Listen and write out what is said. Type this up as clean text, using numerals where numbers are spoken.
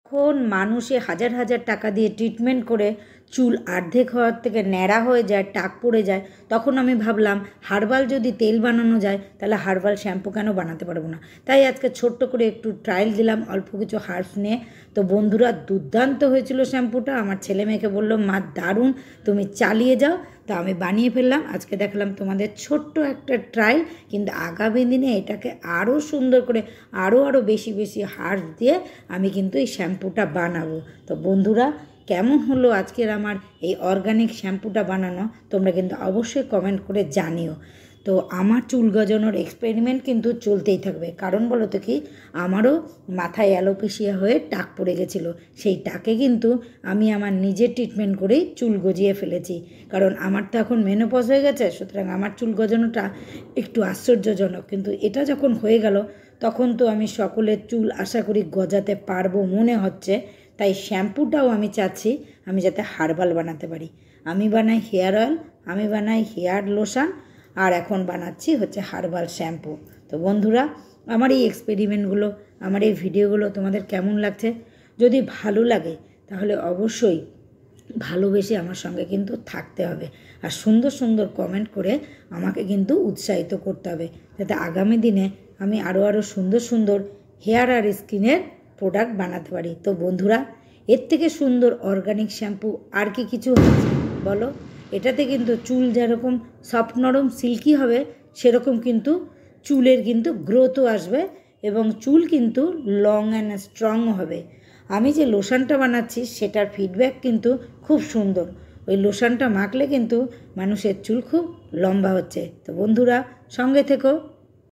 এখন মানুষে হাজার হাজার টাকা দিয়ে ট্রিটমেন্ট করে চুল অর্ধেক হওয়ার থেকে ন্যাড়া হয়ে যায়, টাক পড়ে যায়, তখন আমি ভাবলাম হার্বাল যদি তেল বানানো যায় তাহলে হার্বাল শ্যাম্পু কেন বানাতে পারবো না। তাই আজকে ছোট্ট করে একটু ট্রায়াল দিলাম অল্প কিছু হার্বস নিয়ে। তো বন্ধুরা, দুর্দান্ত হয়েছিল শ্যাম্পুটা। আমার ছেলে মেয়েকে বললো, মা দারুণ, তুমি চালিয়ে যাও। তো আমি বানিয়ে ফেললাম, আজকে দেখালাম তোমাদের ছোট্ট একটা ট্রায়াল। কিন্তু আগামী দিনে এটাকে আরও সুন্দর করে আরও বেশি বেশি হার্বস দিয়ে আমি কিন্তু এই শ্যাম্পুটা বানাবো। তো বন্ধুরা, কেমন হলো আজকের আমার এই অর্গানিক শ্যাম্পুটা বানানো, তোমরা কিন্তু অবশ্যই কমেন্ট করে জানিও। তো আমার চুল গজানোর এক্সপেরিমেন্ট কিন্তু চলতেই থাকবে। কারণ বলো তো কি, আমারও মাথায় অ্যালোপেশিয়া হয়ে টাক পড়ে গেছিলো। সেই টাকে কিন্তু আমি আমার নিজের ট্রিটমেন্ট করেই চুল গজিয়ে ফেলেছি। কারণ আমার তো এখন মেনোপজ হয়ে গেছে, সুতরাং আমার চুল গজানোটা একটু আশ্চর্যজনক। কিন্তু এটা যখন হয়ে গেল, তখন তো আমি সকলের চুল আশা করি গজাতে পারবো মনে হচ্ছে। তাই শ্যাম্পুটাও আমি চাচ্ছি আমি যাতে হার্বাল বানাতে পারি। আমি বানাই হেয়ার অয়েল, আমি বানাই হেয়ার লোশন, আর এখন বানাচ্ছি হচ্ছে হার্বাল শ্যাম্পু। তো বন্ধুরা, আমার এই এক্সপেরিমেন্টগুলো, আমার এই ভিডিওগুলো তোমাদের কেমন লাগছে? যদি ভালো লাগে তাহলে অবশ্যই ভালোবেসে আমার সঙ্গে কিন্তু থাকতে হবে। আর সুন্দর সুন্দর কমেন্ট করে আমাকে কিন্তু উৎসাহিত করতে হবে, যাতে আগামী দিনে আমি আরও সুন্দর সুন্দর হেয়ার আর স্কিনের প্রোডাক্ট বানাতে পারি। তো বন্ধুরা, এর থেকে সুন্দর অর্গানিক শ্যাম্পু আর কি কিছু হচ্ছে বলো? এটাতে কিন্তু চুল যেরকম সফট নরম সিল্কি হবে, সেরকম কিন্তু চুলের কিন্তু গ্রোথও আসবে এবং চুল কিন্তু লং অ্যান্ড স্ট্রং হবে। আমি যে লোশনটা বানাচ্ছি সেটার ফিডব্যাক কিন্তু খুব সুন্দর। ওই লোশনটা মাখলে কিন্তু মানুষের চুল খুব লম্বা হচ্ছে। তো বন্ধুরা, সঙ্গে থেকো।